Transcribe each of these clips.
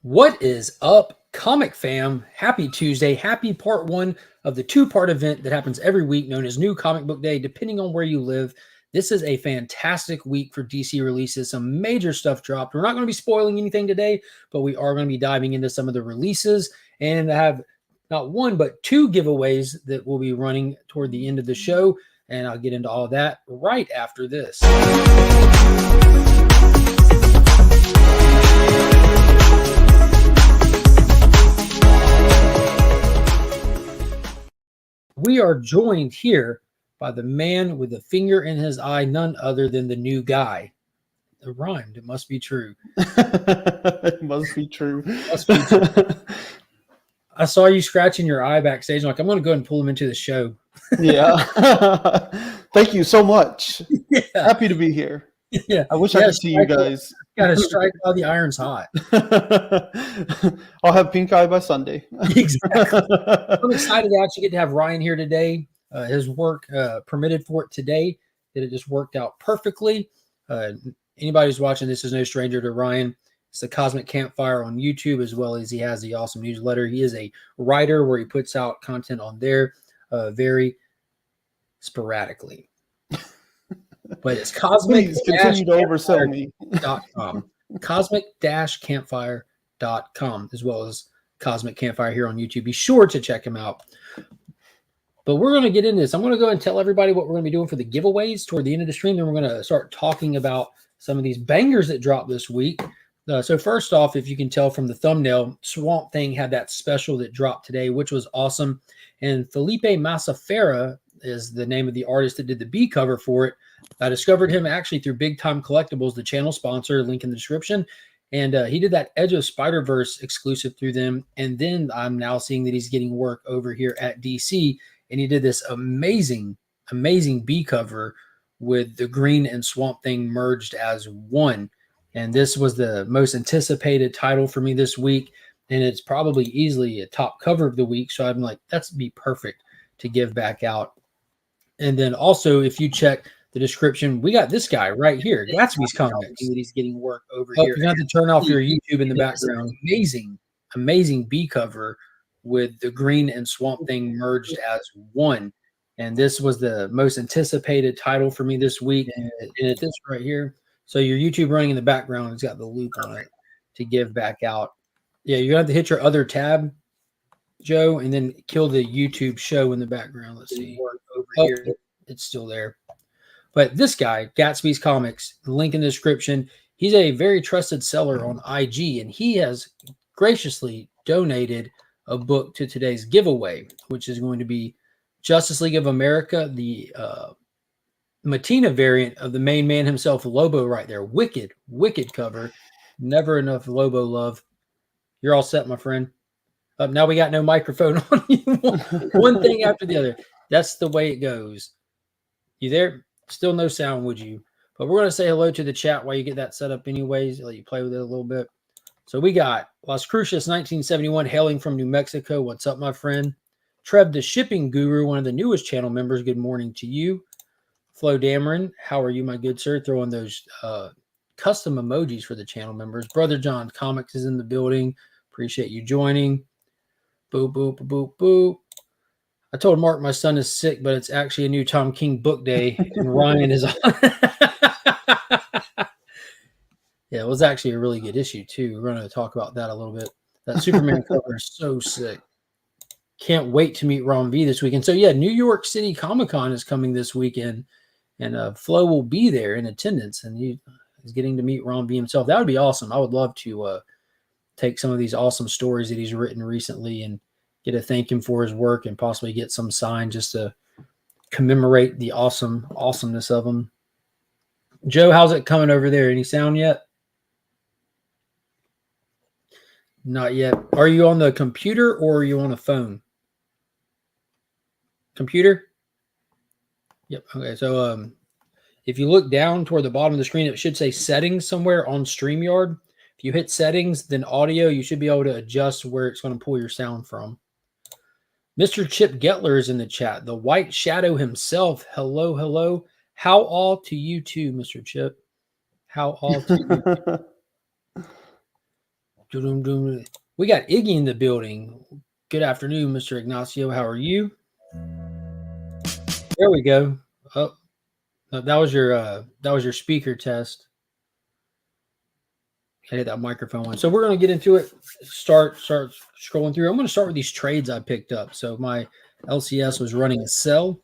What is up, comic fam? Happy Tuesday. Happy part one of the two-part event that happens every week known as New Comic Book Day, depending on where you live. This is a fantastic week for DC releases. Some major stuff dropped. We're not going to be spoiling anything today, but we are going to be diving into some of the releases and have not one, but two giveaways that we'll be running toward the end of the show. And I'll get into all of that right after this. We are joined here by the man with the finger in his eye, none other than the new guy. It rhymed. It must be true. It must be true. Must be true. I saw you scratching your eye backstage. I'm like, I'm going to go ahead and pull him into the show. Yeah. Thank you so much. Yeah. Happy to be here. Yeah. I wish I could see you guys. Got to strike while the iron's hot. I'll have pink eye by Sunday. Exactly. I'm excited to actually get to have Ryan here today. His work permitted for it today. It just worked out perfectly. Anybody who's watching this is no stranger to Ryan. It's the Cosmic Campfire on YouTube, as well as he has the awesome newsletter. He is a writer where he puts out content on there very sporadically. But it's cosmic-campfire.com. Cosmic-campfire.com, as well as Cosmic Campfire here on YouTube. Be sure to check him out. But we're going to get into this. I'm going to go and tell everybody what we're going to be doing for the giveaways toward the end of the stream. Then we're going to start talking about some of these bangers that dropped this week. So first off, if you can tell from the thumbnail, Swamp Thing had that special that dropped today, which was awesome. And Felipe Masafera is the name of the artist that did the B cover for it. I discovered him actually through Big Time Collectibles, the channel sponsor, link in the description. And he did that Edge of Spider-Verse exclusive through them. And then I'm now seeing that he's getting work over here at DC. And he did this amazing B cover with the Green and Swamp Thing merged as one. And this was the most anticipated title for me this week. And it's probably easily a top cover of the week. So I'm like, that's be perfect to give back out. And then also, if you check the description, we got this guy right here, Gatsby's Comics. He's getting work over here. You have to turn off your YouTube in the background. Amazing B cover with the Green and Swamp Thing merged as one. And this was the most anticipated title for me this week. And it's this right here. So your YouTube running in the background has got the loop on it to give back out. Yeah, you're going to have to hit your other tab, Joe, and then kill the YouTube show in the background. Let's see. Over here, it's still there. But this guy, Gatsby's Comics, link in the description. He's a very trusted seller on IG, and he has graciously donated a book to today's giveaway, which is going to be Justice League of America, the Matina variant of the main man himself, Lobo, right there. Wicked cover. Never enough Lobo love. You're all set, my friend. Now we got no microphone on you. One thing after the other. That's the way it goes. You there? Still no sound, would you? But we're going to say hello to the chat while you get that set up anyways. Let you play with it a little bit. So we got Las Cruces 1971 hailing from New Mexico. What's up, my friend? Trev, the shipping guru, one of the newest channel members. Good morning to you. Flo Dameron, how are you, my good sir? Throwing those custom emojis for the channel members. Brother John Comics is in the building. Appreciate you joining. Boop, boop, boop, boop. I told Mark my son is sick, but it's actually a new Tom King book day, and Ryan is on. Yeah, it was actually a really good issue, too. We're going to talk about that a little bit. That Superman cover is so sick. Can't wait to meet Ron V this weekend. So, yeah, New York City Comic-Con is coming this weekend, and Flo will be there in attendance, and he is getting to meet Ron V himself. That would be awesome. I would love to take some of these awesome stories that he's written recently and get to thank him for his work and possibly get some signed just to commemorate the awesomeness of them. Joe, how's it coming over there? Any sound yet? Not yet. Are you on the computer or are you on a phone? Computer? Yep. Okay. So if you look down toward the bottom of the screen, it should say settings somewhere on StreamYard. If you hit settings, then audio, you should be able to adjust where it's going to pull your sound from. Mr. Chip Getler is in the chat. The White Shadow himself. Hello, hello. How all to you too, Mr. Chip. How all to you. We got Iggy in the building. Good afternoon, Mr. Ignacio. How are you? There we go. Oh, no, that was your speaker test. I hit that microphone one. So we're going to get into it. Start scrolling through. I'm going to start with these trades I picked up. So my LCS was running a sell,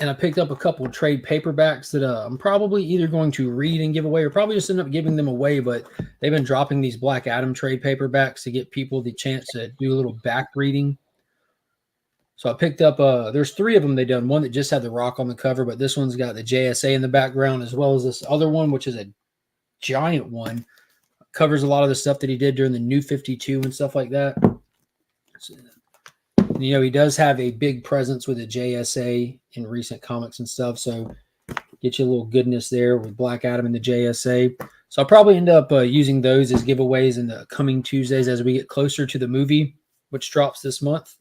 and I picked up a couple of trade paperbacks that I'm probably either going to read and give away, or probably just end up giving them away. But they've been dropping these Black Adam trade paperbacks to get people the chance to do a little back reading. So I picked up, there's 3 of them they done. One that just had the Rock on the cover, but this one's got the JSA in the background, as well as this other one, which is a giant one. Covers a lot of the stuff that he did during the New 52 and stuff like that. So, he does have a big presence with the JSA in recent comics and stuff. So get you a little goodness there with Black Adam and the JSA. So I'll probably end up using those as giveaways in the coming Tuesdays as we get closer to the movie, which drops this month.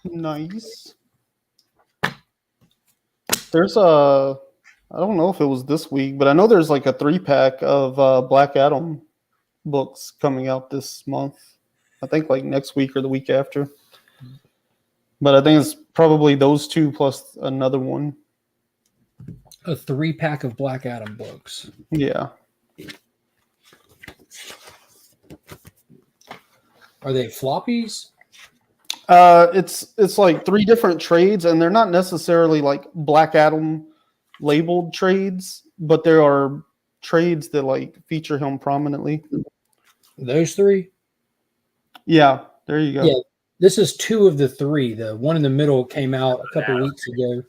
Nice. There's I don't know if it was this week, but I know there's like a 3-pack of Black Adam books coming out this month. I think like next week or the week after. But I think it's probably those 2 plus another one. A 3-pack of Black Adam books. Yeah. Are they floppies? It's like 3 different trades, and they're not necessarily like Black Adam labeled trades, but there are trades that like feature him prominently. Those 3? Yeah, there you go. Yeah, this is 2 of the 3. The one in the middle came out a couple weeks ago.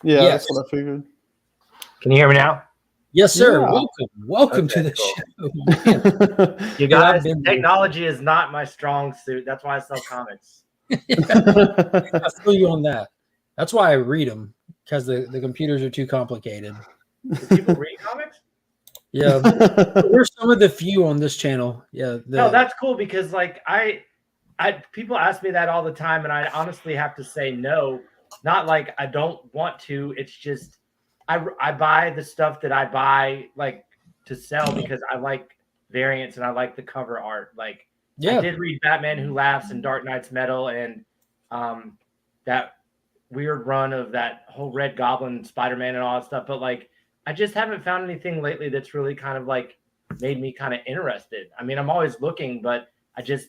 Yeah, yes. That's what I figured. Can you hear me now? Yes, sir. Yeah. Welcome to the show. You guys, technology is not my strong suit. That's why I sell comics. I feel you on that. That's why I read them, because the computers are too complicated. Do people read comics? Yeah, we're some of the few on this channel. Yeah, no, that's cool, because like I people ask me that all the time, and I honestly have to say no. Not like I don't want to. It's just I buy the stuff that I buy like to sell because I like variants and I like the cover art. Like I did read Batman Who Laughs and Dark Knight's Metal and that weird run of that whole Red Goblin, Spider-Man, and all that stuff. But like I just haven't found anything lately that's really kind of like made me kind of interested. I mean, I'm always looking, but I just,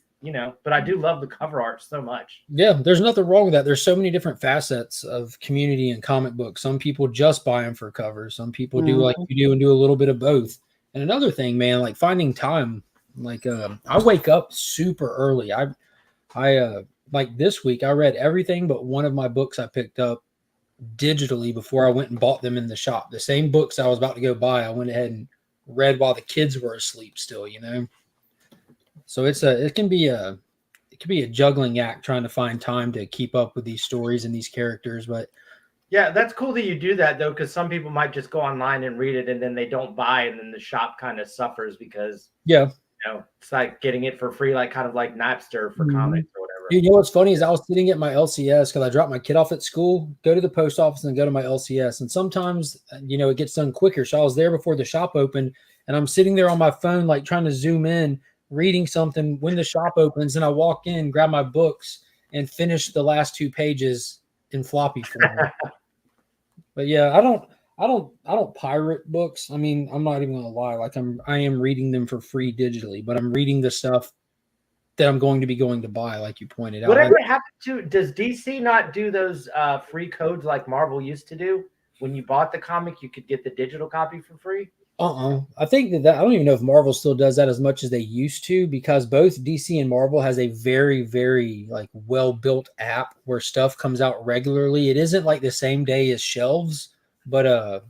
but I do love the cover art so much. Yeah, there's nothing wrong with that. There's so many different facets of community and comic books. Some people just buy them for covers. Some people do like you do and do a little bit of both. And another thing, man, like finding time. Like I wake up super early. I like this week I read everything but one of my books I picked up digitally before I went and bought them in the shop. The same books I was about to go buy, I went ahead and read while the kids were asleep still, So it can be a juggling act trying to find time to keep up with these stories and these characters. But yeah, that's cool that you do that though, because some people might just go online and read it and then they don't buy, and then the shop kind of suffers because it's like getting it for free, like kind of like Napster for comics or whatever. You know what's funny is I was sitting at my LCS because I dropped my kid off at school, go to the post office and go to my LCS. And sometimes, it gets done quicker. So I was there before the shop opened and I'm sitting there on my phone, like trying to zoom in, reading something when the shop opens. And I walk in, grab my books and finish the last 2 pages in floppy form. But yeah, I don't pirate books. I mean, I'm not even gonna lie. Like I am reading them for free digitally, but I'm reading the stuff that I'm going to be going to buy, like you pointed out. Whatever happened to, does DC not do those free codes like Marvel used to do? When you bought the comic, you could get the digital copy for free? I think that I don't even know if Marvel still does that as much as they used to, because both DC and Marvel has a very, very like well-built app where stuff comes out regularly. It isn't like the same day as shelves, but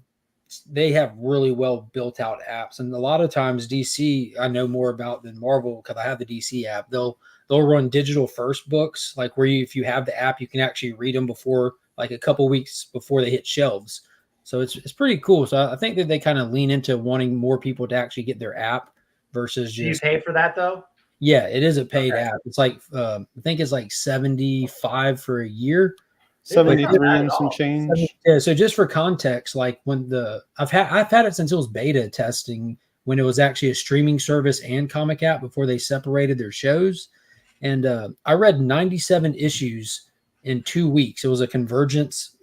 they have really well built out apps. And a lot of times DC I know more about than Marvel because I have the DC app. They'll run digital first books, like where if you have the app, you can actually read them before, like a couple weeks before they hit shelves. So it's pretty cool. So I think that they kind of lean into wanting more people to actually get their app versus just. Do you pay for that though? Yeah, it is a paid app. It's like I think it's like $75 for a year. 73 and some change. Yeah. So just for context, like when I've had it since it was beta testing, when it was actually a streaming service and comic app before they separated their shows. And I read 97 issues in 2 weeks. It was a convergence,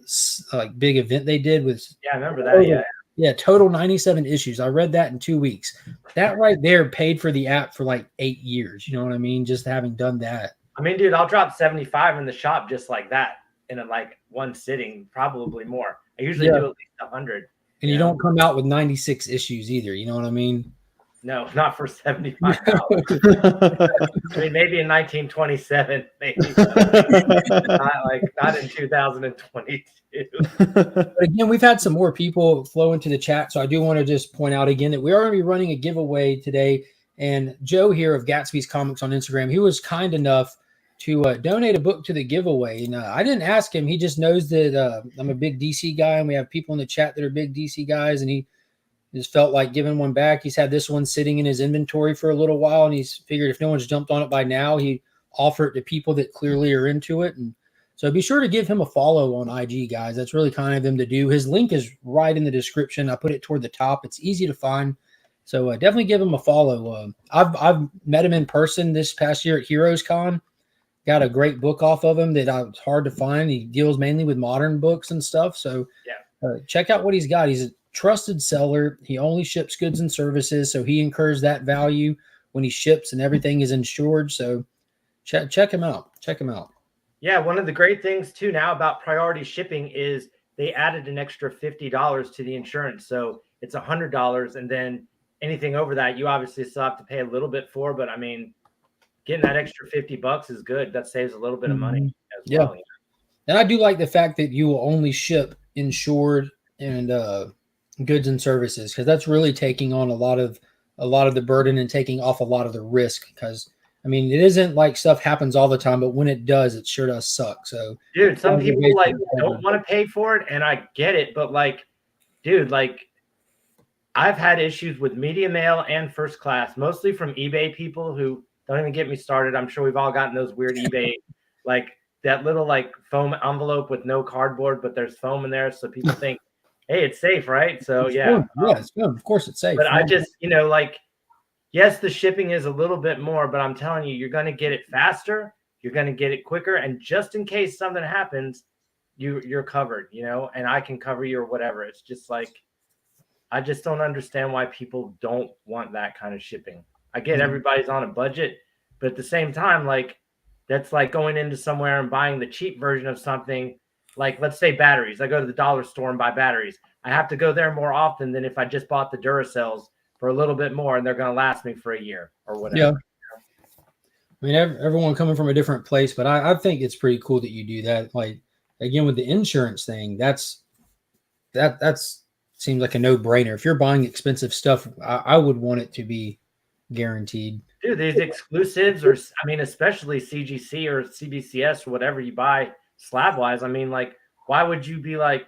like big event they did with. Yeah, I remember that. Yeah, total 97 issues. I read that in 2 weeks. That right there paid for the app for like 8 years. You know what I mean? Just having done that. I mean, dude, I'll drop 75 in the shop just like that in like one sitting, probably more. I usually do at least 100. And you don't come out with 96 issues either. You know what I mean? No, not for $75. I mean, maybe in 1927, maybe. Not in 2022. But again, we've had some more people flow into the chat. So I do want to just point out again that we are going to be running a giveaway today. And Joe here of Gatsby's Comics on Instagram, he was kind enough to donate a book to the giveaway. And I didn't ask him. He just knows that I'm a big DC guy, and we have people in the chat that are big DC guys. And he just felt like giving one back. He's had this one sitting in his inventory for a little while, and he's figured if no one's jumped on it by now, he'd offer it to people that clearly are into it. And so be sure to give him a follow on IG, guys. That's really kind of him to do. His link is right in the description. I put it toward the top. It's easy to find. So definitely give him a follow. I've met him in person this past year at Heroes Con. Got a great book off of him that it's hard to find. He deals mainly with modern books and stuff. So check out what he's got. He's a trusted seller. He only ships goods and services, so he incurs that value when he ships, and everything is insured. So check him out. Check him out. Yeah, one of the great things too now about priority shipping is they added an extra $50 to the insurance, so it's $100, and then anything over that you obviously still have to pay a little bit for. But I mean, getting that extra $50 is good. That saves a little bit of money as well. And I do like the fact that you will only ship insured and goods and services, because that's really taking on a lot of the burden and taking off a lot of the risk. Because I mean, it isn't like stuff happens all the time, but when it does, it sure does suck. So dude, some people like don't want to pay for it, and I get it, but like, dude, like I've had issues with media mail and first class, mostly from eBay people who don't even get me started. I'm sure we've all gotten those weird eBay, like that little like foam envelope with no cardboard, but there's foam in there, so people think, hey, it's safe, right? So of course it's safe. But I just, like, yes, the shipping is a little bit more, but I'm telling you, you're going to get it faster, you're going to get it quicker, and just in case something happens, you're covered, and I can cover you or whatever. It's just like, I just don't understand why people don't want that kind of shipping. I get everybody's on a budget, but at the same time, like, that's like going into somewhere and buying the cheap version of something. Like, let's say batteries. I go to the dollar store and buy batteries. I have to go there more often than if I just bought the Duracells for a little bit more, and they're going to last me for a year or whatever. Yeah. I mean, everyone coming from a different place, but I think it's pretty cool that you do that. Like, again, with the insurance thing, that's seems like a no-brainer. If you're buying expensive stuff, I would want it to be guaranteed. Dude, these exclusives, or I mean, especially CGC or CBCS or whatever you buy slab-wise, I mean, like, why would you be like,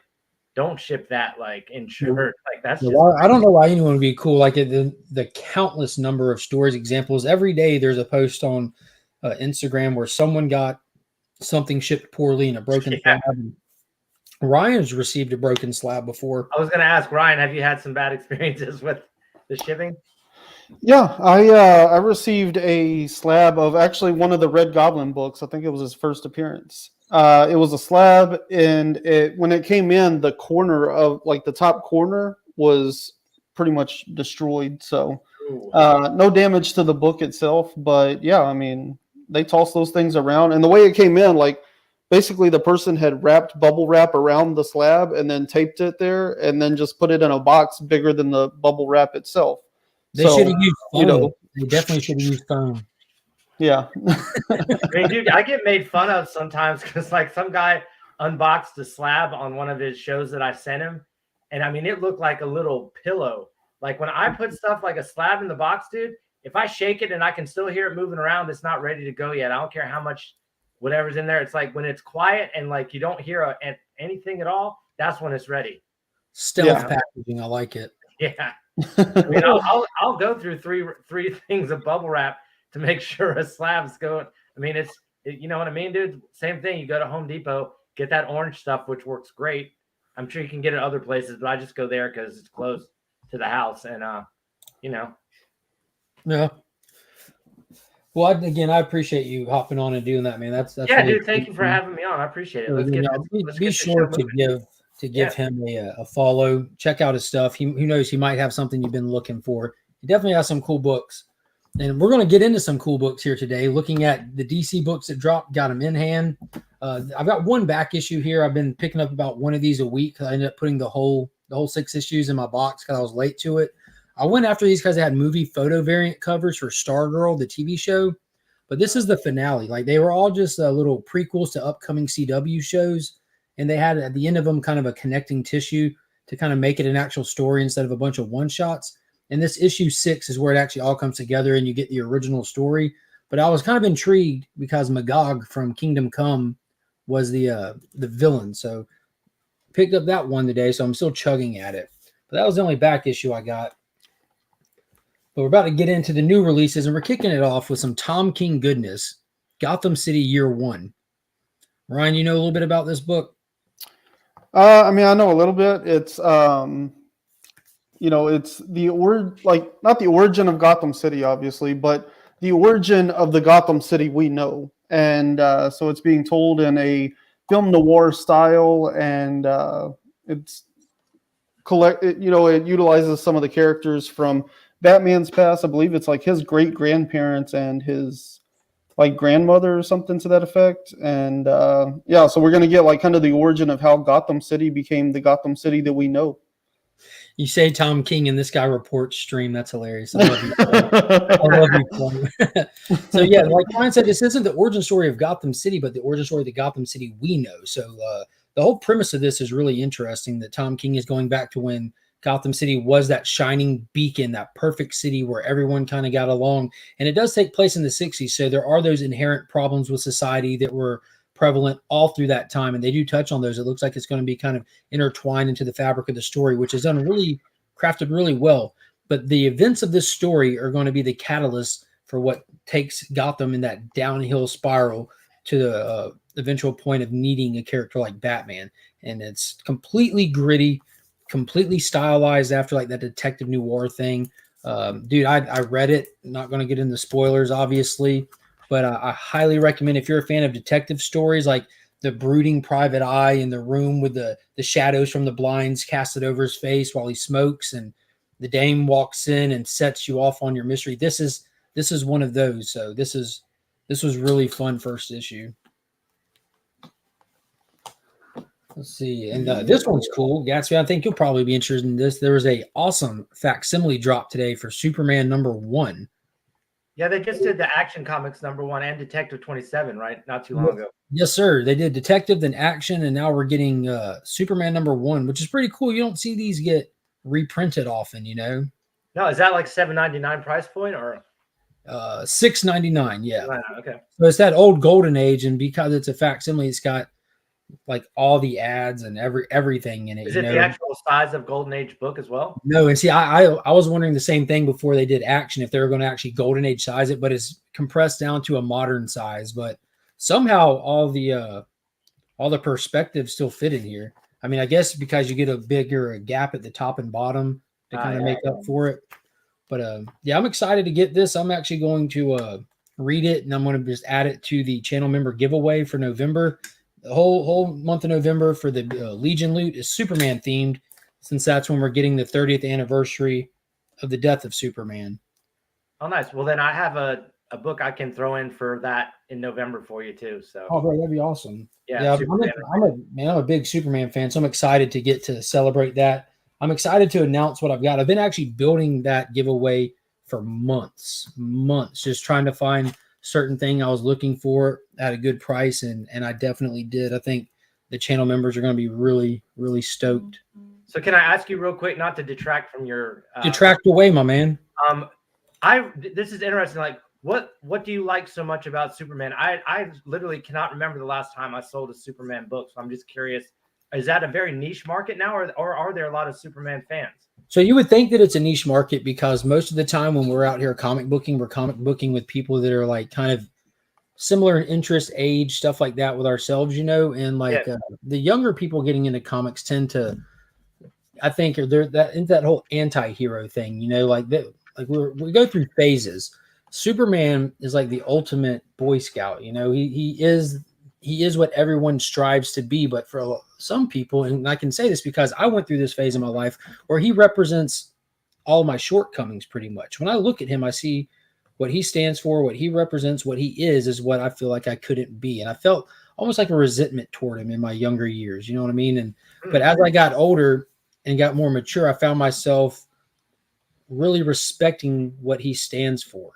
don't ship that, like, insured? Like, that's just... I don't know why anyone would be cool. Like, the countless number of stories, examples. Every day there's a post on Instagram where someone got something shipped poorly in a broken slab. Ryan's received a broken slab before. I was going to ask, Ryan, have you had some bad experiences with the shipping? Yeah, I received a slab of actually one of the Red Goblin books. I think it was his first appearance. It was a slab, and when it came in, the corner of, like, the top corner was pretty much destroyed. So no damage to the book itself, but yeah, I mean, they toss those things around, and the way it came in, like, basically the person had wrapped bubble wrap around the slab and then taped it there, and then just put it in a box bigger than the bubble wrap itself. They should have used foam. They definitely should have used foam. Yeah. I mean, dude, I get made fun of sometimes because, like, some guy unboxed a slab on one of his shows that I sent him, and I mean, it looked like a little pillow. Like, when I put stuff like a slab in the box, dude, if I shake it and I can still hear it moving around, it's not ready to go yet. I don't care how much whatever's in there. It's like when it's quiet and, like, you don't hear anything at all, that's when it's ready. Stealth packaging. I like it. Yeah. I mean, I'll go through three things of bubble wrap to make sure a slab's going. I mean, you know what I mean, dude? Same thing. You go to Home Depot, get that orange stuff, which works great. I'm sure you can get it other places, but I just go there because it's close to the house, and Yeah. Well, again, I appreciate you hopping on and doing that, man. That's yeah, really dude. Thank you for having me on. I appreciate it. Let's You get know, let's be get this sure show to moving. give him a follow. Check out his stuff. Who knows? He might have something you've been looking for. He definitely has some cool books, and we're going to get into some cool books here today. Looking at the DC books that dropped, got them in hand. I've got one back issue here. I've been picking up about one of these a week. I ended up putting the whole 6 issues in my box because I was late to it. I went after these because they had movie photo variant covers for Stargirl, the TV show. But this is the finale. Like they were all just little prequels to upcoming CW shows. And they had at the end of them kind of a connecting tissue to kind of make it an actual story instead of a bunch of one shots. And this issue 6 is where it actually all comes together and you get the original story. But I was kind of intrigued because Magog from Kingdom Come was the villain. So picked up that one today. So I'm still chugging at it. But that was the only back issue I got. But we're about to get into the new releases, and we're kicking it off with some Tom King goodness. Gotham City Year 1. Ryan, you know a little bit about this book? I mean, I know a little bit. It's it's not the origin of Gotham City, obviously, but the origin of the Gotham City we know. And so it's being told in a film noir style, and it utilizes some of the characters from Batman's past. I believe it's like his great grandparents and his like grandmother or something to that effect. And so we're gonna get like kind of the origin of how Gotham City became the Gotham City that we know. You say Tom King and this guy reports stream. That's hilarious. I love you. I love you. So yeah, like Ryan said, this isn't the origin story of Gotham City, but the origin story of the Gotham City we know. So the whole premise of this is really interesting. That Tom King is going back to when Gotham City was that shining beacon, that perfect city where everyone kind of got along. And it does take place in the 60s. So there are those inherent problems with society that were prevalent all through that time. And they do touch on those. It looks like it's going to be kind of intertwined into the fabric of the story, which is done really crafted really well. But the events of this story are going to be the catalyst for what takes Gotham in that downhill spiral to the eventual point of needing a character like Batman. And it's completely gritty, completely stylized after like that detective noir thing. Dude, I read it. Not going to get into spoilers, obviously, but I highly recommend if you're a fan of detective stories, like the brooding private eye in the room with the shadows from the blinds casted over his face while he smokes, and the dame walks in and sets you off on your mystery. This is one of those. So this was really fun first issue. Let's see. And this one's cool. Gatsby, I think you'll probably be interested in this. There was a awesome facsimile drop today for Superman #1. Yeah, they just did the Action Comics #1 and Detective 27, right? Not too long ago. Yes, sir. They did Detective, then Action, and now we're getting Superman #1, which is pretty cool. You don't see these get reprinted often, you know? No, is that like $7.99 price point or $6.99? Yeah. Okay. So it's that old golden age, and because it's a facsimile, it's got like all the ads and everything in it. Is it the actual size of Golden Age book as well? No, and see, I was wondering the same thing before they did Action, if they were going to actually Golden Age size it, but it's compressed down to a modern size. But somehow all the perspectives still fit in here. I mean, I guess because you get a bigger gap at the top and bottom to kind of make up for it. But yeah, I'm excited to get this. I'm actually going to read it, and I'm going to just add it to the channel member giveaway for November. The whole month of November for the Legion loot is Superman themed, since that's when we're getting the 30th anniversary of the death of Superman. Oh, nice. Well, then I have a book I can throw in for that in November for you too. So, oh, bro, that'd be awesome. Yeah, I'm a big Superman fan, so I'm excited to get to celebrate that. I'm excited to announce what I've got. I've been actually building that giveaway for months, just trying to find certain thing I was looking for at a good price, and I definitely did. I think the channel members are going to be really, really stoked. So can I ask you real quick, not to detract from your detract away, my man? This is interesting. Like, what do you like so much about Superman? I literally cannot remember the last time I sold a Superman book. So I'm just curious, is that a very niche market now, or are there a lot of Superman fans? So you would think that it's a niche market, because most of the time when we're out here comic booking, we're comic booking with people that are like kind of similar interest, age, stuff like that with ourselves, and like Yeah. the younger people getting into comics tend to, I think, are there that whole anti-hero thing, like that, like we go through phases. Superman is like the ultimate Boy Scout, he is what everyone strives to be, but for some people, and I can say this because I went through this phase in my life where he represents all my shortcomings pretty much. When I look at him, I see what he stands for, what he represents, what he is what I feel like I couldn't be. And I felt almost like a resentment toward him in my younger years. You know what I mean? But as I got older and got more mature, I found myself really respecting what he stands for,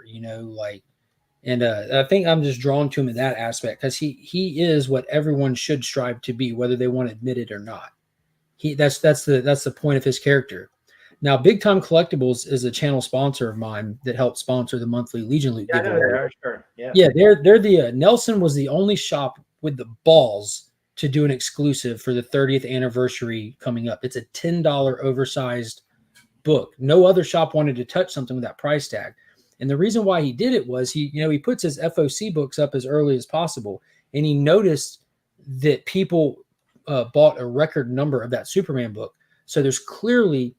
and I think I'm just drawn to him in that aspect because he is what everyone should strive to be, whether they want to admit it or not. That's the point of his character. Now, Big Time Collectibles is a channel sponsor of mine that helps sponsor the monthly Legion Loot giveaway. I know they are, sure. Yeah, they're the Nelson was the only shop with the balls to do an exclusive for the 30th anniversary coming up. It's a $10 oversized book. No other shop wanted to touch something with that price tag. And the reason why he did it was he puts his FOC books up as early as possible, and he noticed that people bought a record number of that Superman book. So there's clearly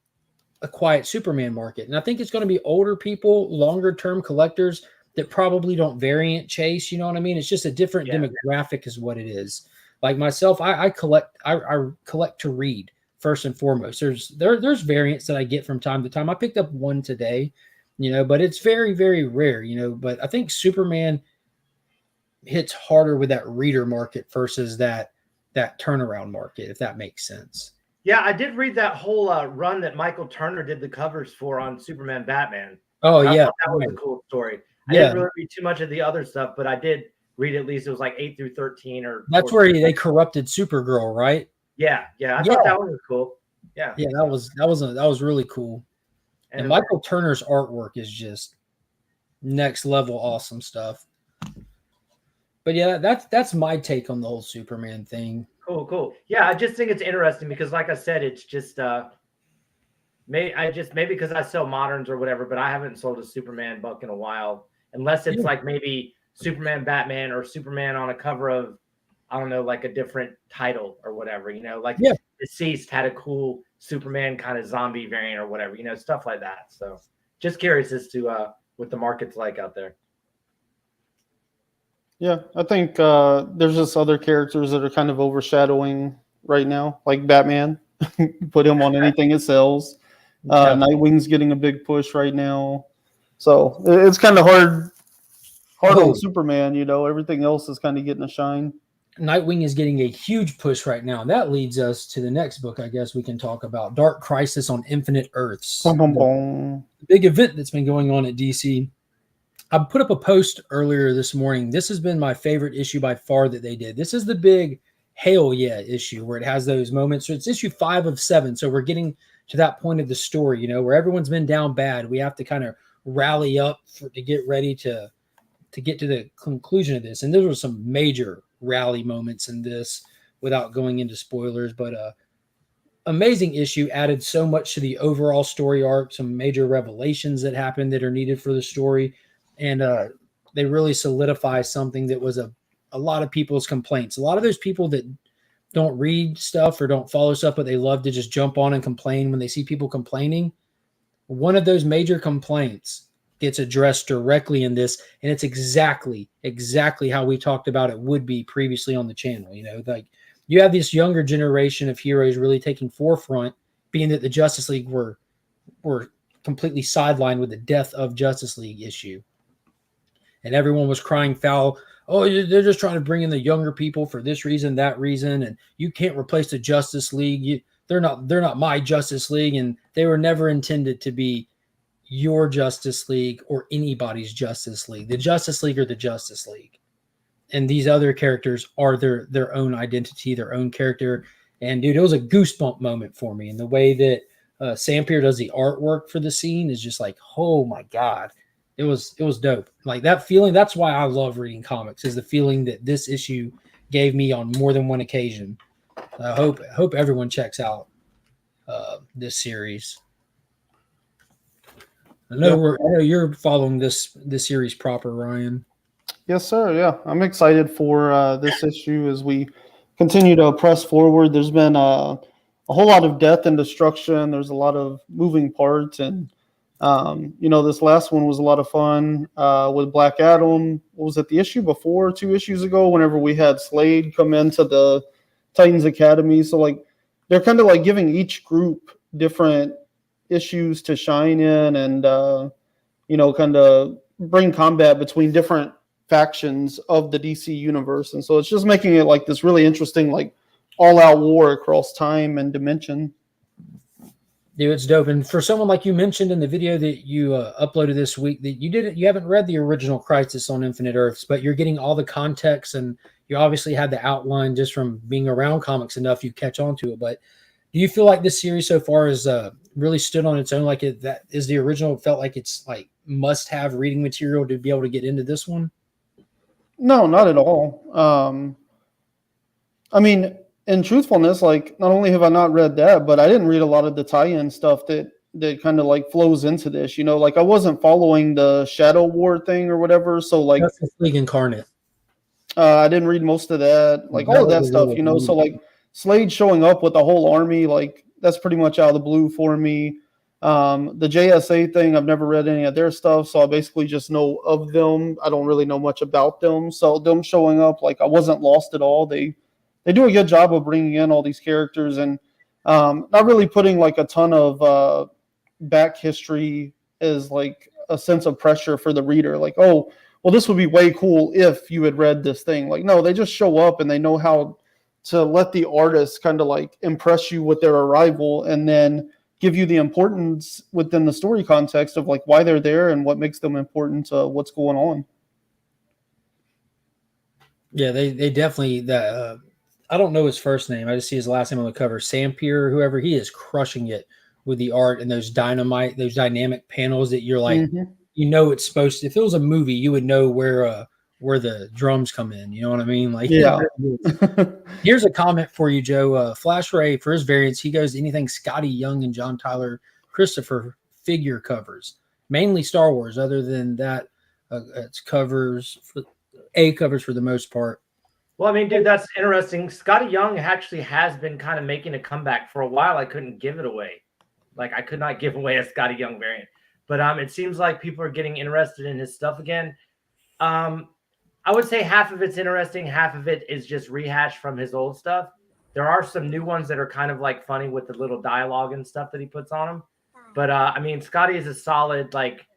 a quiet Superman market. And I think it's going to be older people, longer term collectors that probably don't variant chase. You know what I mean? It's just a different demographic is what it is. Like myself, I collect to read first and foremost. There's variants that I get from time to time. I picked up one today, but it's very, very rare, but I think Superman hits harder with that reader market versus that turnaround market, if that makes sense. Yeah, I did read that whole run that Michael Turner did the covers for on Superman Batman. Oh, yeah. That was a cool story. I didn't really read too much of the other stuff, but I did read at least it was like 8 through 13 or. That's 14. Where they corrupted Supergirl, right? Yeah. I thought that one was cool. Yeah. Yeah, that was really cool. And Michael Turner's artwork is just next level awesome stuff. But yeah, that's my take on the whole Superman thing. Cool. Yeah, I just think it's interesting because, like I said, it's just maybe because I sell moderns or whatever, but I haven't sold a Superman book in a while, unless it's like maybe Superman, Batman, or Superman on a cover of, I don't know, like a different title or whatever. Like Deceased had a cool Superman kind of zombie variant or whatever. Stuff like that. So just curious as to what the market's like out there. Yeah, I think there's just other characters that are kind of overshadowing right now, like Batman. Put him on anything it sells. Nightwing's getting a big push right now. So it's kind of hard on Superman, everything else is kind of getting a shine. Nightwing is getting a huge push right now. That leads us to the next book I guess we can talk about, Dark Crisis on Infinite Earths. The big event that's been going on at DC. I put up a post earlier this morning. This has been my favorite issue by far that they did. This is the big Hail Yeah issue where it has those moments. So it's issue 5 of 7. So we're getting to that point of the story, where everyone's been down bad. We have to kind of rally up to get ready to get to the conclusion of this. And there were some major rally moments in this without going into spoilers, but amazing issue, added so much to the overall story arc, some major revelations that happened that are needed for the story. And they really solidify something that was a lot of people's complaints. A lot of those people that don't read stuff or don't follow stuff, but they love to just jump on and complain when they see people complaining. One of those major complaints gets addressed directly in this, and it's exactly how we talked about it would be previously on the channel. Like you have this younger generation of heroes really taking forefront, being that the Justice League were completely sidelined with the death of Justice League issue. And everyone was crying foul. Oh, they're just trying to bring in the younger people for this reason, that reason, and you can't replace the Justice League. They're not my Justice League, and they were never intended to be your Justice League or anybody's Justice League. The Justice League are the Justice League, and these other characters are their own identity, their own character. And dude, it was a goosebump moment for me, and the way that Sampier does the artwork for the scene is just like, oh my god. It was dope. Like that feeling, that's why I love reading comics, is the feeling that this issue gave me on more than one occasion. I hope everyone checks out this series. I know you're following this series proper, Ryan. Yes, sir. Yeah, I'm excited for this issue as we continue to press forward. There's been a whole lot of death and destruction. There's a lot of moving parts, and this last one was a lot of fun with Black Adam. What was it, the issue before, 2 issues ago? Whenever we had Slade come into the Titans Academy, so like they're kind of like giving each group different issues to shine in, and kind of bring combat between different factions of the DC universe. And so it's just making it like this really interesting, like all out war across time and dimension. Dude, it's dope. And for someone like you mentioned in the video that you uploaded this week, that you haven't read the original Crisis on Infinite Earths, but you're getting all the context, and you obviously had the outline just from being around comics enough, you catch on to it. But do you feel like this series so far has really stood on its own? Like that is the original, felt like it's like must have reading material to be able to get into this one? No, not at all. I mean, in truthfulness, like not only have I not read that, but I didn't read a lot of the tie-in stuff that kind of like flows into this. Like I wasn't following the Shadow War thing or whatever. So like Justice League Incarnate. I didn't read most of that, like all of that stuff. So like Slade showing up with the whole army, like that's pretty much out of the blue for me. The JSA thing, I've never read any of their stuff, so I basically just know of them. I don't really know much about them. So them showing up, like I wasn't lost at all. They do a good job of bringing in all these characters and not really putting like a ton of back history as like a sense of pressure for the reader. Like, oh, well, this would be way cool if you had read this thing. Like, no, they just show up and they know how to let the artist kind of like impress you with their arrival and then give you the importance within the story context of like why they're there and what makes them important to what's going on. Yeah, they definitely that. I don't know his first name. I just see his last name on the cover. Sampier, whoever, he is crushing it with the art and those dynamic panels that you're like, it's supposed to. If it was a movie, you would know where the drums come in. You know what I mean? Like, yeah. Here's a comment for you, Joe. Flash Ray, for his variants, he goes anything Scotty Young and John Tyler Christopher figure covers, mainly Star Wars. Other than that, it's covers for the most part. Well, I mean, dude, that's interesting. Scotty Young actually has been kind of making a comeback for a while. I couldn't give it away. Like, I could not give away a Scotty Young variant. But it seems like people are getting interested in his stuff again. I would say half of it's interesting. Half of it is just rehash from his old stuff. There are some new ones that are kind of like funny with the little dialogue and stuff that he puts on them. But, I mean, Scotty is a solid, like,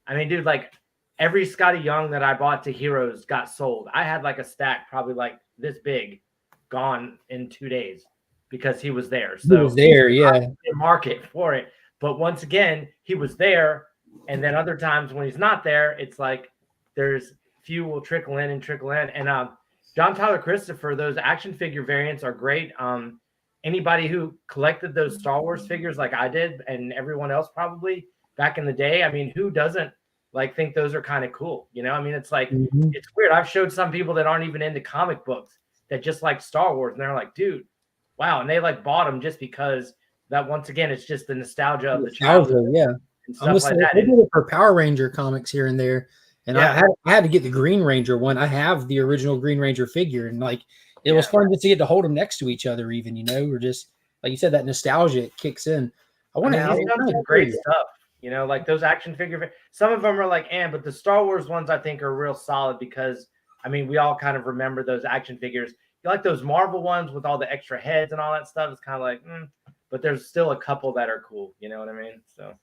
I mean, dude, like, every Scotty Young that I bought to Heroes got sold. I had like a stack probably like this big gone in 2 days because he was there. So he was there, yeah. Market for it. But once again, he was there. And then other times when he's not there, it's like there's few will trickle in. And John Tyler Christopher, those action figure variants are great. Anybody who collected those Star Wars figures like I did and everyone else probably back in the day, I mean, who doesn't like think those are kind of cool? I mean, it's like, It's weird. I've showed some people that aren't even into comic books that just like Star Wars. And they're like, dude, wow. And they like bought them just because that, once again, it's just the nostalgia of the childhood. Yeah. And stuff like that. They did it for Power Ranger comics here and there. And I had to get the Green Ranger one. I have the original Green Ranger figure. And like, it was fun just to get to hold them next to each other even, or just, like you said, that nostalgia kicks in. I want to ask some great stuff. Like those action figure, some of them are like, but the Star Wars ones I think are real solid because, I mean, we all kind of remember those action figures. You like those Marvel ones with all the extra heads and all that stuff. It's kind of like, but there's still a couple that are cool. You know what I mean? So,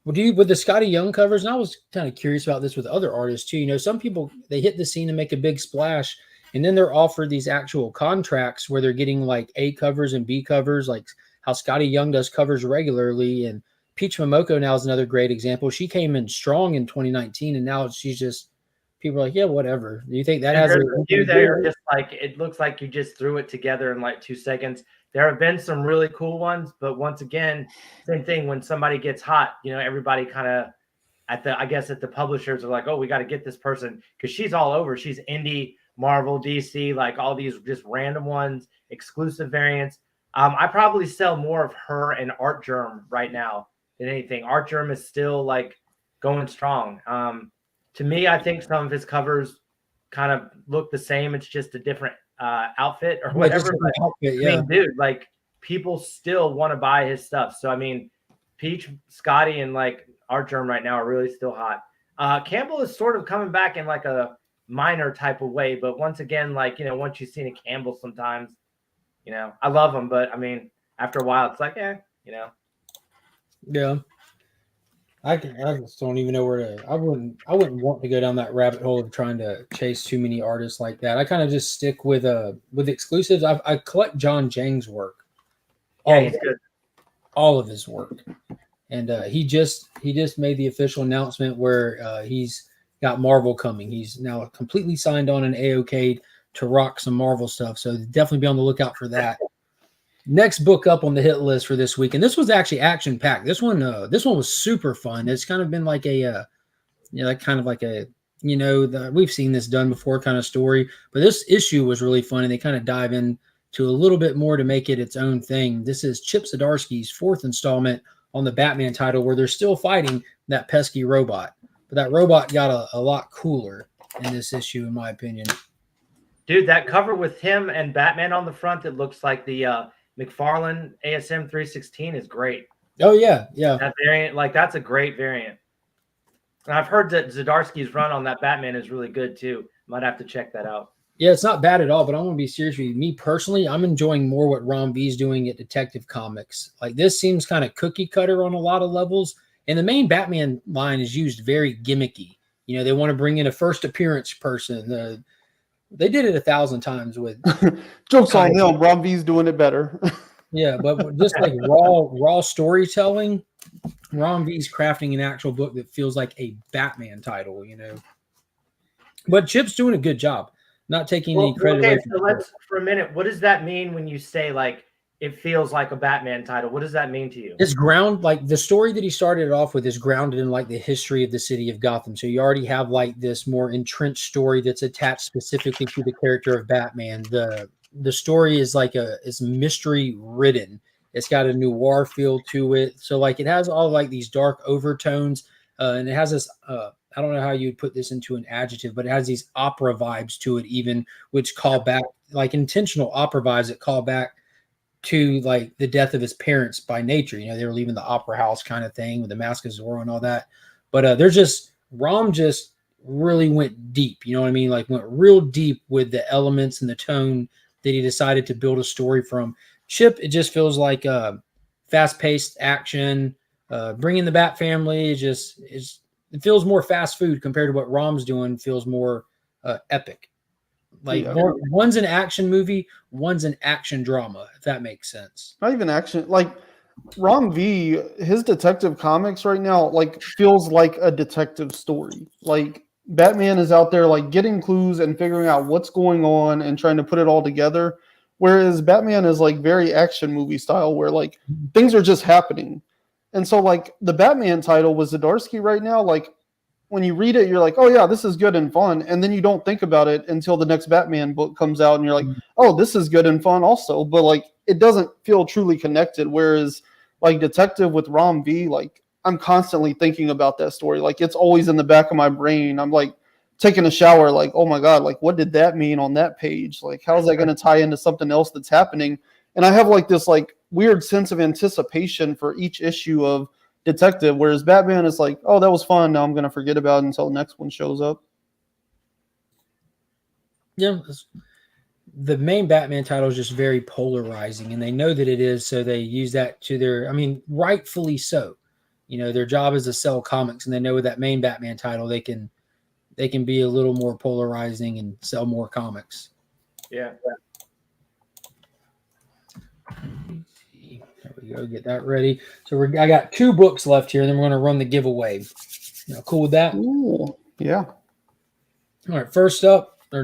well, do you with the Scotty Young covers? And I was kind of curious about this with other artists too. Some people, they hit the scene and make a big splash, and then they're offered these actual contracts where they're getting like A covers and B covers, like how Scotty Young does covers regularly. And Peach Momoko now is another great example. She came in strong in 2019, and now she's just, people are like, yeah, whatever. Do you think that has a few there? Just like, it looks like you just threw it together in like 2 seconds. There have been some really cool ones, but once again, same thing. When somebody gets hot, everybody kind of at the publishers are like, oh, we got to get this person because she's all over. She's indie, Marvel, DC, like all these just random ones, exclusive variants. I probably sell more of her and Art Germ right now than anything. Art Germ is still like going strong. To me, I think some of his covers kind of look the same. It's just a different outfit or Yeah, whatever. just But, outfit, I yeah. mean, dude, like people still want to buy his stuff. So I mean, Peach, Scotty, and like our germ right now are really still hot. Campbell is sort of coming back in like a minor type of way, but once again, like, you know, once you've seen a Campbell, sometimes, you know, I love him, but I mean, after a while, it's like, you know. Yeah. I just don't even know where to. I wouldn't want to go down that rabbit hole of trying to chase too many artists like that. I kind of just stick with exclusives. I collect John Jang's work, Yeah, he's good. all of his work, and he just made the official announcement where he's got Marvel coming. He's now completely signed on an AOK to rock some Marvel stuff. So definitely be on the lookout for that. Next book up on the hit list for this week, and this was actually action packed. This one was super fun. It's kind of been like a, like kind of like a, we've seen this done before kind of story, but this issue was really fun, and they kind of dive in to a little bit more to make it its own thing. This is Chip Zdarsky's fourth installment on the Batman title, where they're still fighting that pesky robot, but that robot got a lot cooler in this issue, in my opinion. Dude, that cover with him and Batman on the front that looks like the McFarlane ASM 316 is great. Oh yeah, yeah. That variant, like that's a great variant. And I've heard that Zdarsky's run on that Batman is really good too. Might have to check that out. Yeah, it's not bad at all, but I want to be serious with you. Me personally, I'm enjoying more what Ron V's doing at Detective Comics. Like this seems kind of cookie cutter on a lot of levels, and the main Batman line is used very gimmicky. You know, they want to bring in a first appearance person. They did it 1,000 times with jokes on them. Ron V's doing it better. Yeah, but just like raw storytelling, Ron V's crafting an actual book that feels like a Batman title, you know. But Chip's doing a good job, not taking any credit away from so let's for a minute. What does that mean when you say like it feels like a Batman title? What does that mean to you? It's like the story that he started off with is grounded in like the history of the city of Gotham. So you already have like this more entrenched story that's attached specifically to the character of Batman. The story is like is mystery ridden. It's got a noir feel to it. So like it has all like these dark overtones, and it has this. I don't know how you'd put this into an adjective, but it has these opera vibes to it, even which call back like intentional opera vibes that call back to like the death of his parents by nature. You know, they were leaving the opera house kind of thing with the Mask of Zorro and all that. But Rom just really went deep. You know what I mean? Like went real deep with the elements and the tone that he decided to build a story from. Chip, it just feels like fast-paced action. Bringing the Bat family it feels more fast food compared to what Rom's doing. Feels more epic. Like one's an action movie, one's an action drama, if that makes sense. Not even action. Like Ron V, his Detective Comics right now, like feels like a detective story. Like Batman is out there like getting clues and figuring out what's going on and trying to put it all together. Whereas Batman is like very action movie style where like things are just happening. And so like the Batman title was Zdarsky right now, like when you read it, you're like, oh yeah, this is good and fun. And then you don't think about it until the next Batman book comes out and you're like, oh, this is good and fun also. But like, it doesn't feel truly connected. Whereas like Detective with Rom V, like I'm constantly thinking about that story. Like it's always in the back of my brain. I'm like taking a shower, like, oh my God, like what did that mean on that page? Like, how's that going to tie into something else that's happening? And I have like this like weird sense of anticipation for each issue of Detective, whereas Batman is like, oh, that was fun. Now I'm going to forget about it until the next one shows up. Yeah, the main Batman title is just very polarizing, and they know that it is, so they use that to their, I mean, rightfully so. You know, their job is to sell comics, and they know with that main Batman title, they can be a little more polarizing and sell more comics. Yeah. There we go. Get that ready. So I got 2 books left here, and then we're going to run the giveaway. Cool with that? Ooh, yeah. All right.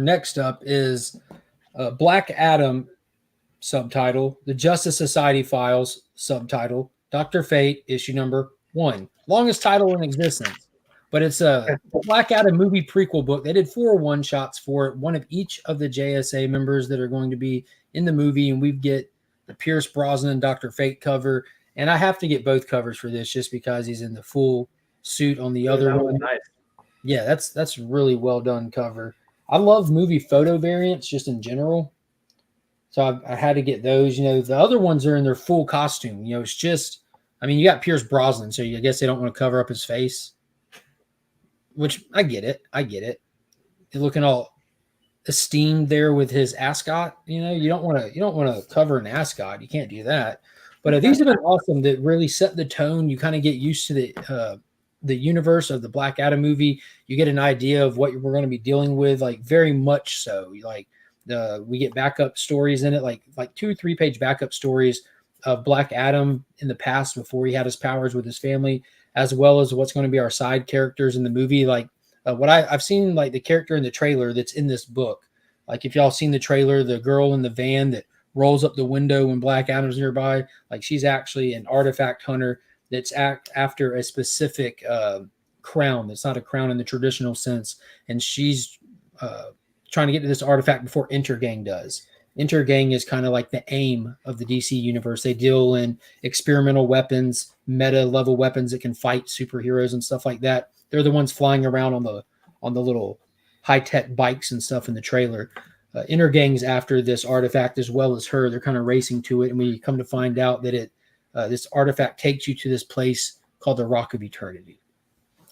Next up is Black Adam subtitle, The Justice Society Files subtitle, Dr. Fate issue number 1. Longest title in existence. But it's a Black Adam movie prequel book. They did 4 one-shots for it, one of each of the JSA members that are going to be in the movie, and we get the Pierce Brosnan Dr. Fate cover, and I have to get both covers for this just because he's in the full suit on the other one. Nice. Yeah, that's really well done cover. I love movie photo variants just in general. So I had to get those. The other ones are in their full costume. It's just, I mean, you got Pierce Brosnan, so I guess they don't want to cover up his face, which I get it. He's looking all esteemed there with his ascot. You don't want to cover an ascot. You can't do that. But these have been awesome. That really set the tone. You kind of get used to the universe of the Black Adam movie. You get an idea of what we're going to be dealing with, like very much so. Like we get backup stories in it, like 2 or 3 page backup stories of Black Adam in the past before he had his powers with his family, as well as what's going to be our side characters in the movie. Like what I've seen, like the character in the trailer that's in this book. Like if y'all seen the trailer, the girl in the van that rolls up the window when Black Adam's nearby, like she's actually an artifact hunter that's after a specific crown. That's not a crown in the traditional sense, and she's trying to get to this artifact before Intergang does. Intergang is kind of like the AIM of the DC universe. They deal in experimental weapons, meta level weapons that can fight superheroes and stuff like that. They're the ones flying around on the little high tech bikes and stuff in the trailer. Intergang's after this artifact as well as her. They're kind of racing to it, and we come to find out that this artifact takes you to this place called the Rock of Eternity.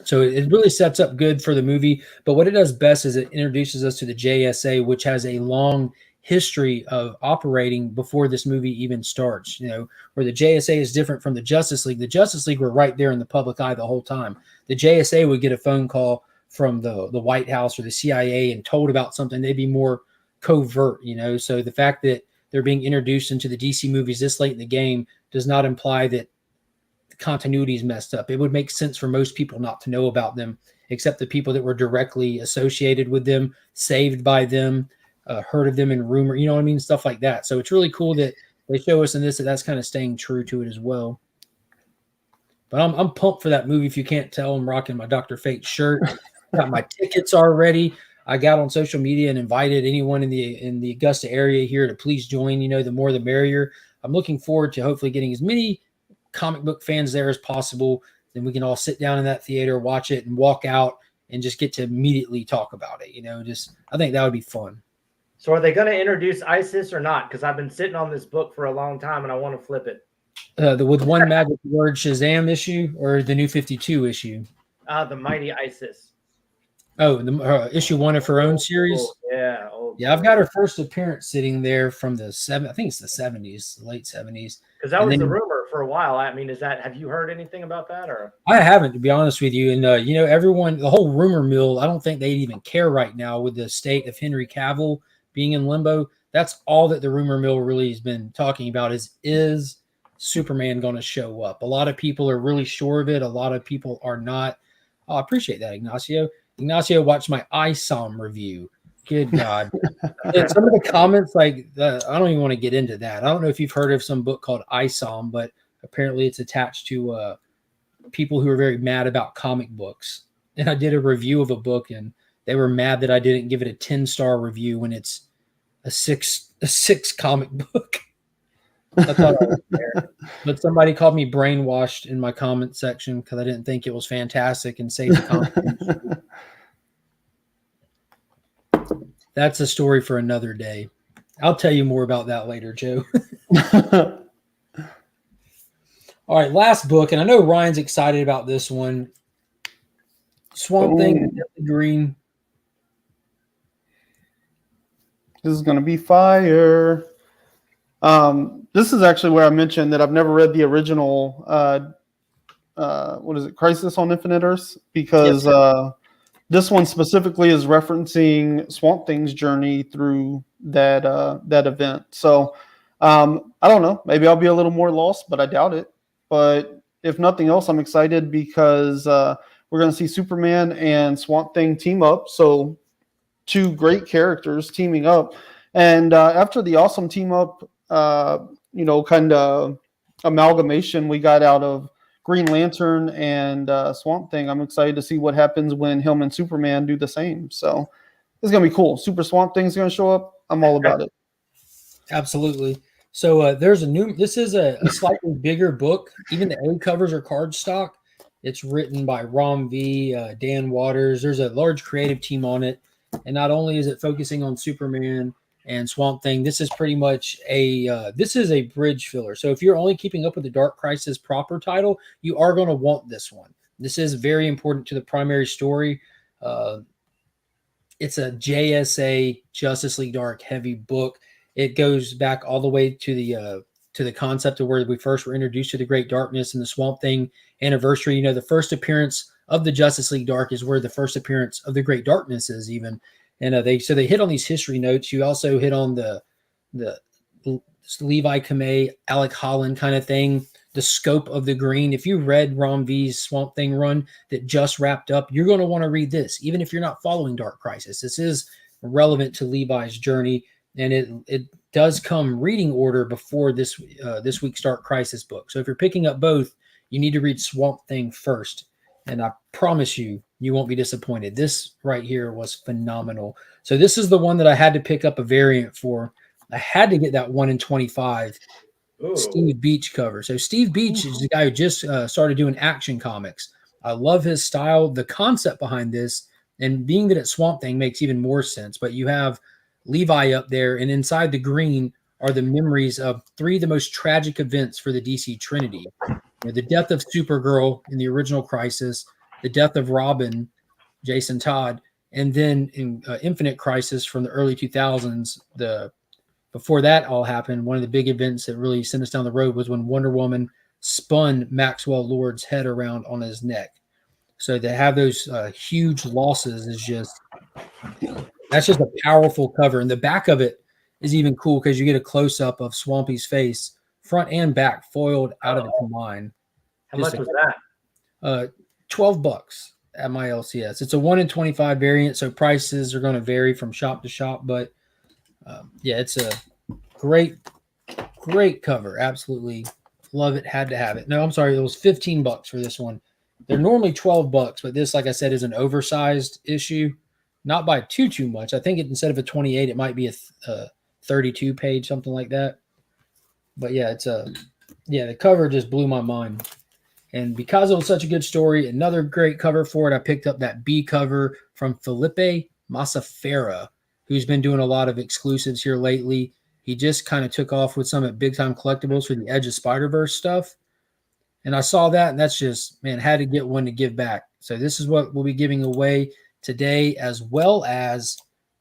So it really sets up good for the movie. But what it does best is it introduces us to the JSA, which has a long history of operating before this movie even starts. Where the JSA is different from the Justice League. The Justice League were right there in the public eye the whole time. The JSA would get a phone call from the White House or the CIA and told about something. They'd be more covert, So the fact that they're being introduced into the DC movies this late in the game does not imply that the continuity is messed up. It would make sense for most people not to know about them, except the people that were directly associated with them, saved by them, heard of them in rumor, you know what I mean? Stuff like that. So it's really cool that they show us in this that's kind of staying true to it as well. But I'm pumped for that movie. If you can't tell, I'm rocking my Dr. Fate shirt. Got my tickets already. I got on social media and invited anyone in the Augusta area here to please join. The more the merrier. I'm looking forward to hopefully getting as many comic book fans there as possible. Then we can all sit down in that theater, watch it, and walk out and just get to immediately talk about it. I think that would be fun. So are they going to introduce ISIS or not? Because I've been sitting on this book for a long time and I want to flip it. With one magic word Shazam issue or the new 52 issue? The Mighty ISIS. Oh, the issue 1 of her own series. Yeah. Yeah, I've got her first appearance sitting there from the I think it's the 70s, the late 70s. Because that was the rumor for a while. I mean, have you heard anything about that? Or I haven't, to be honest with you. And everyone, the whole rumor mill, I don't think they even care right now with the state of Henry Cavill being in limbo. That's all that the rumor mill really has been talking about is Superman going to show up? A lot of people are really sure of it. A lot of people are not. Oh, I appreciate that, Ignacio. Ignacio watched my ISOM review. Good God. And some of the comments, I don't even want to get into that. I don't know if you've heard of some book called ISOM, but apparently it's attached to people who are very mad about comic books. And I did a review of a book, and they were mad that I didn't give it a 10-star review when it's a six comic book. I thought I was fair. But somebody called me brainwashed in my comment section because I didn't think it was fantastic and saved the comment. That's a story for another day. I'll tell you more about that later, Joe. All right, last book, and I know Ryan's excited about this one. Swamp Thing, Green. This is going to be fire. This is actually where I mentioned that I've never read the original, what is it, Crisis on Infinite Earths? Because this one specifically is referencing Swamp Thing's journey through that event. So I don't know. Maybe I'll be a little more lost, but I doubt it. But if nothing else, I'm excited because we're going to see Superman and Swamp Thing team up. So 2 great characters teaming up. And after the awesome team up, kind of amalgamation we got out of Green Lantern and Swamp Thing, I'm excited to see what happens when him and Superman do the same. So it's going to be cool. Super Swamp Thing's going to show up. I'm all about it. Absolutely. So this is a slightly bigger book. Even the A covers are cardstock. It's written by Rom V, Dan Waters. There's a large creative team on it. And not only is it focusing on Superman and Swamp Thing, this is pretty much this is a bridge filler. So if you're only keeping up with the Dark Crisis proper title, you are going to want this one. This is very important to the primary story. It's a JSA Justice League Dark heavy book. It goes back all the way to the concept of where we first were introduced to the Great Darkness and the Swamp Thing anniversary. You know, the first appearance of the Justice League Dark is where the first appearance of the Great Darkness is even. And they hit on these history notes. You also hit on the Levi Kamei, Alec Holland kind of thing, the scope of the green. If you read Ron V's Swamp Thing run that just wrapped up, you're going to want to read this, even if you're not following Dark Crisis. This is relevant to Levi's journey, and it does come reading order before this week's Dark Crisis book. So if you're picking up both, you need to read Swamp Thing first, and I promise you won't be disappointed. This right here was phenomenal. So this is the one that I had to pick up a variant for. I had to get that 1 in 25 Steve Beach cover. So Steve Beach is the guy who just started doing Action Comics. I love his style, the concept behind this, and being that it's Swamp Thing makes even more sense. But you have Levi up there, and inside the green are the memories of 3 of the most tragic events for the DC Trinity. You know, the death of Supergirl in the original Crisis, the death of Robin, Jason Todd, and then in Infinite Crisis from the early 2000s, before that all happened, one of the big events that really sent us down the road was when Wonder Woman spun Maxwell Lord's head around on his neck. So to have those huge losses is that's just a powerful cover. And the back of it is even cool because you get a close-up of Swampy's face, front and back, foiled out of its mind. How much was that? $12 at my LCS. It's a 1 in 25 variant, so prices are going to vary from shop to shop, but it's a great cover. Absolutely love it. Had to have it. No, I'm sorry. It was $15 for this one. They're normally $12, but this, like I said, is an oversized issue. Not by too much. I think instead of a 28, it might be a 32 page, something like that. But yeah, the cover just blew my mind. And because it was such a good story, another great cover for it, I picked up that B cover from Felipe Masafera, who's been doing a lot of exclusives here lately. He just kind of took off with some at Big Time Collectibles for the Edge of Spider-Verse stuff. And I saw that, and that's just, man, had to get one to give back. So this is what we'll be giving away today, as well as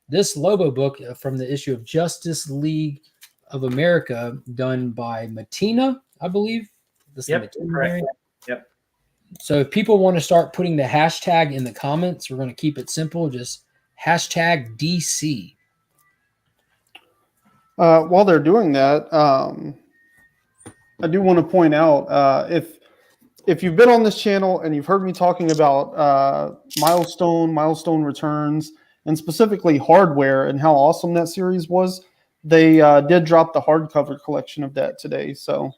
this Lobo book from the issue of Justice League of America done by Matina, I believe. Yep, correct. Yep. So if people want to start putting the hashtag in the comments, we're going to keep it simple. Just hashtag DC. While they're doing that, I do want to point out if you've been on this channel and you've heard me talking about Milestone Returns, and specifically Hardware and how awesome that series was, they did drop the hardcover collection of that today. So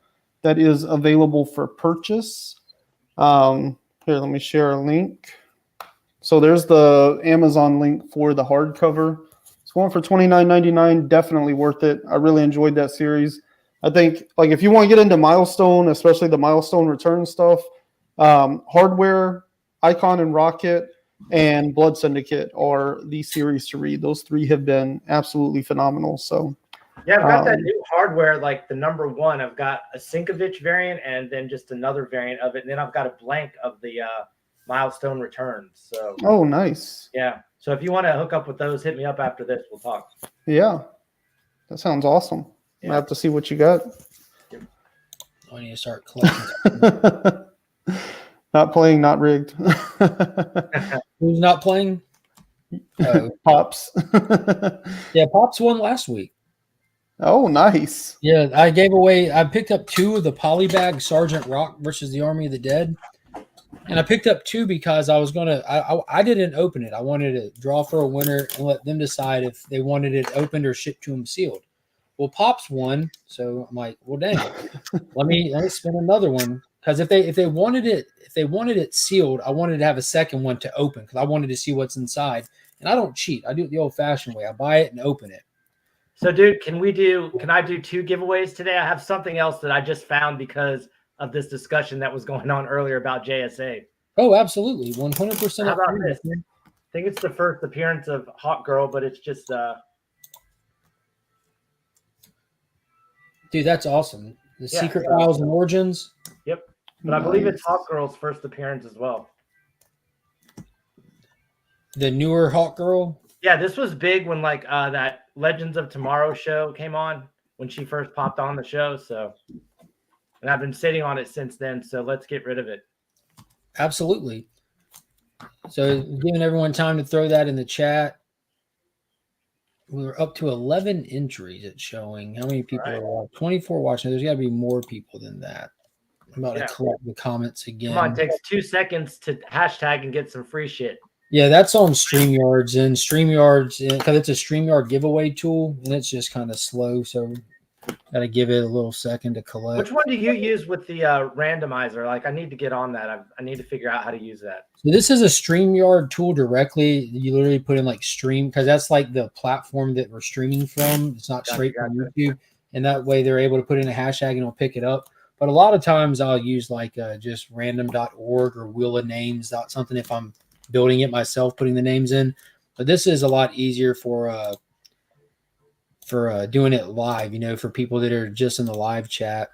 that is available for purchase. Here, let me share a link. So there's the Amazon link for the hardcover. It's going for $29.99. Definitely worth it. I really enjoyed that series. I think, like, if you want to get into Milestone, especially the Milestone Return stuff, Hardware, Icon and Rocket, and Blood Syndicate are the series to read. Those 3 have been absolutely phenomenal. So yeah, I've got that new Hardware, like the #1. I've got a Sinkovich variant and then just another variant of it. And then I've got a blank of the Milestone Returns. So nice. Yeah. So if you want to hook up with those, hit me up after this. We'll talk. Yeah. That sounds awesome. Yeah. I have to see what you got. I need to start collecting. Not playing, not rigged. Who's not playing? Pops. Yeah, Pops won last week. Oh, nice. Yeah, I picked up 2 of the Polybag Sergeant Rock versus the Army of the Dead. And I picked up 2 because I was I didn't open it. I wanted to draw for a winner and let them decide if they wanted it opened or shipped to them sealed. Well, Pops won, so I'm like, well, dang, let me spin another one, because if they wanted it sealed, I wanted to have a second one to open because I wanted to see what's inside. And I don't cheat. I do it the old-fashioned way. I buy it and open it. So, dude, can I do 2 giveaways today? I have something else that I just found because of this discussion that was going on earlier about JSA. Oh, absolutely. 100%. How about this? think it's the first appearance of Hawk Girl, but it's just Dude, that's awesome. The Yeah, Secret so- Files and Origins. Yep. But I believe it's Nice. Hawk Girl's first appearance as well. The newer Hawk Girl. Yeah, this was big when like that Legends of Tomorrow show came on when she first popped on the show. So, and I've been sitting on it since then. So let's get rid of it. Absolutely. So giving everyone time to throw that in the chat. We were up to 11 entries. It's showing. How many people Right. are 24 watching? There's got to be more people than that. I'm about Yeah. to collect the comments again. Come on, it takes 2 seconds to hashtag and get some free shit. Yeah, that's on StreamYards, and StreamYards, because it's a StreamYard giveaway tool, and it's just kind of slow. So got to give it a little second to collect. Which one do you use with the randomizer? Like, I need to get on that. I need to figure out how to use that. So this is a StreamYard tool directly. You literally put in like stream, because that's like the platform that we're streaming from. It's not straight from YouTube. And that way they're able to put in a hashtag and it'll pick it up. But a lot of times I'll use like just random.org or wheel of names, something if I'm building it myself, putting the names in. But this is a lot easier for doing it live, for people that are just in the live chat.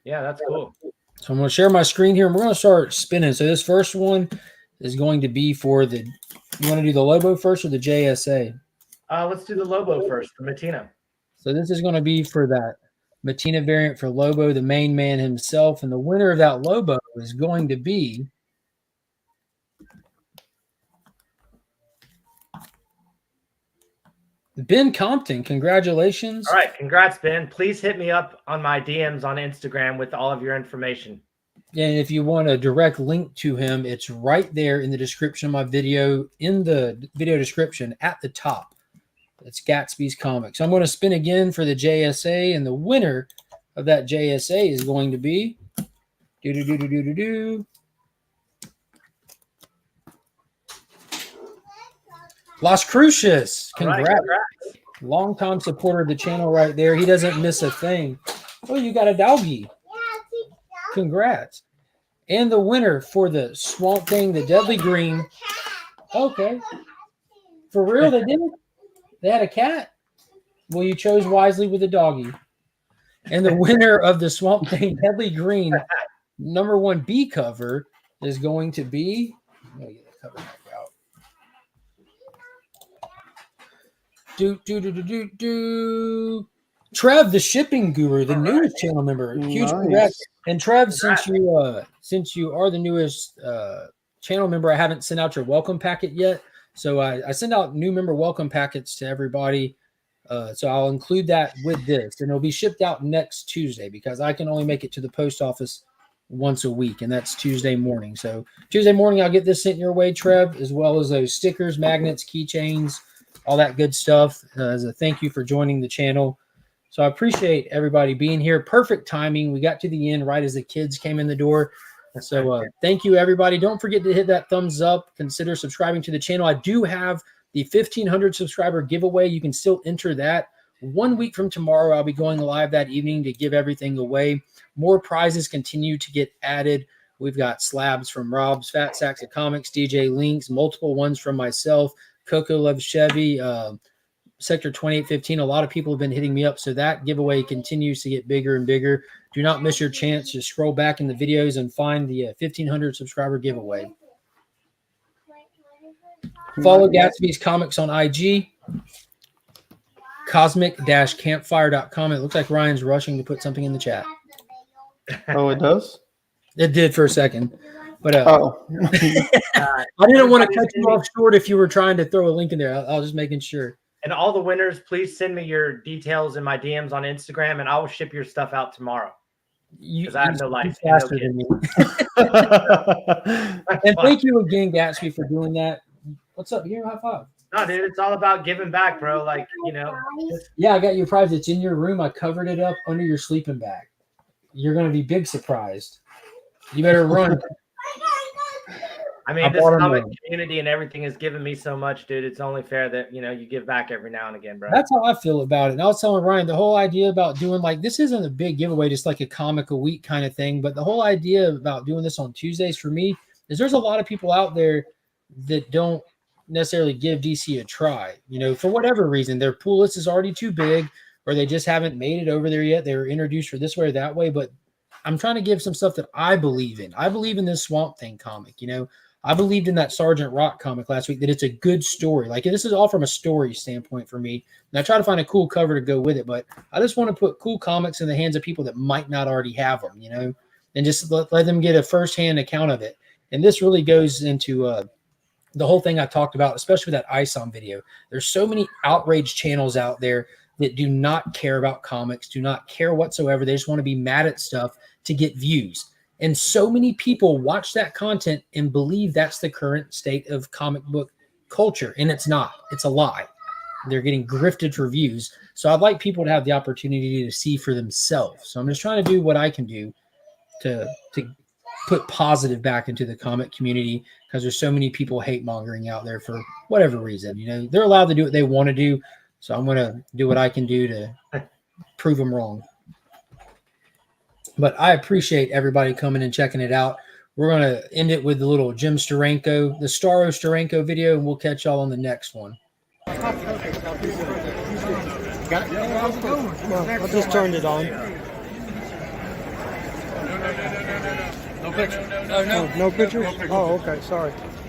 Yeah, that's cool. So I'm going to share my screen here, and we're going to start spinning. So this first one is going to be for the – you want to do the Lobo first or the JSA? Let's do the Lobo first for Matina. So this is going to be for that Matina variant for Lobo, the main man himself. And the winner of that Lobo is going to be Ben Compton. Congratulations. All right. Congrats, Ben. Please hit me up on my DMs on Instagram with all of your information. And if you want a direct link to him, it's right there in the description of my video, in the video description at the top. It's Gatsby's Comics. I'm going to spin again for the JSA, and the winner of that JSA is going to be Las Cruces. Congrats. Right, congrats. Longtime supporter of the channel right there. He doesn't miss a thing. Oh, you got a doggy. Congrats. And the winner for the Swamp Thing, the Deadly Green. Okay. For real, they did? They had a cat? Well, you chose wisely with a doggy. And the winner of the Swamp Thing, Deadly Green, #1 B cover is going to be. Let me get the cover back out. Trev, the shipping guru, the newest channel member. Huge congrats. And Trev, since you are the newest channel member, I haven't sent out your welcome packet yet. So I send out new member welcome packets to everybody. So I'll include that with this, and it'll be shipped out next Tuesday because I can only make it to the post office once a week, and that's Tuesday morning. So Tuesday morning, I'll get this sent your way, Trev, as well as those stickers, magnets, keychains, all that good stuff as a thank you for joining the channel. So I appreciate everybody being here. Perfect timing. We got to the end right as the kids came in the door. So thank you, everybody. Don't forget to hit that thumbs up. Consider subscribing to the channel. I do have the 1,500 subscriber giveaway. You can still enter that. 1 week from tomorrow, I'll be going live that evening to give everything away. More prizes continue to get added. We've got slabs from Rob's, Fat Sacks of Comics, DJ Links, multiple ones from myself, Coco Loves Chevy, Sector 2815. A lot of people have been hitting me up, so that giveaway continues to get bigger and bigger. Do not miss your chance. Just scroll back in the videos and find the 1,500 subscriber giveaway. Follow Gatsby's Comics on IG, cosmic-campfire.com. It looks like Ryan's rushing to put something in the chat. Oh, it does? It did for a second. But Oh. I didn't want to cut you off short if you were trying to throw a link in there. I was just making sure. And all the winners, please send me your details in my DMs on Instagram, and I will ship your stuff out tomorrow. Because I have no life. Faster than me. And thank you again, Gatsby, for doing that. What's up? Give me a high five. No, dude, it's all about giving back, bro. Like, Yeah, I got your prize. It's in your room. I covered it up under your sleeping bag. You're going to be big surprised. You better run. I mean, this comic community and everything has given me so much, dude. It's only fair that, you give back every now and again, bro. That's how I feel about it. And I was telling Ryan, the whole idea about doing this isn't a big giveaway, just like a comic a week kind of thing. But the whole idea about doing this on Tuesdays for me is there's a lot of people out there that don't necessarily give DC a try. You know, for whatever reason, their pool list is already too big, or they just haven't made it over there yet. They were introduced for this way or that way, but I'm trying to give some stuff that I believe in. I believe in this Swamp Thing comic. You know, I believed in that Sergeant Rock comic last week, that it's a good story. Like, this is all from a story standpoint for me. And I try to find a cool cover to go with it, but I just want to put cool comics in the hands of people that might not already have them, you know, and just let them get a firsthand account of it. And this really goes into the whole thing I talked about, especially with that ISOM video. There's so many outrage channels out there that do not care about comics, do not care whatsoever. They just want to be mad at stuff to get views. And so many people watch that content and believe that's the current state of comic book culture. And it's not. It's a lie. They're getting grifted for views. So I'd like people to have the opportunity to see for themselves. So I'm just trying to do what I can do to put positive back into the comic community, because there's so many people hate mongering out there for whatever reason. You know, they're allowed to do what they want to do. So I'm going to do what I can do to prove them wrong. But I appreciate everybody coming and checking it out. We're going to end it with the little Jim Steranko, the Starro Steranko video, and we'll catch y'all on the next one. I just turned it on. No pictures. Oh, no pictures? Oh, okay. Sorry.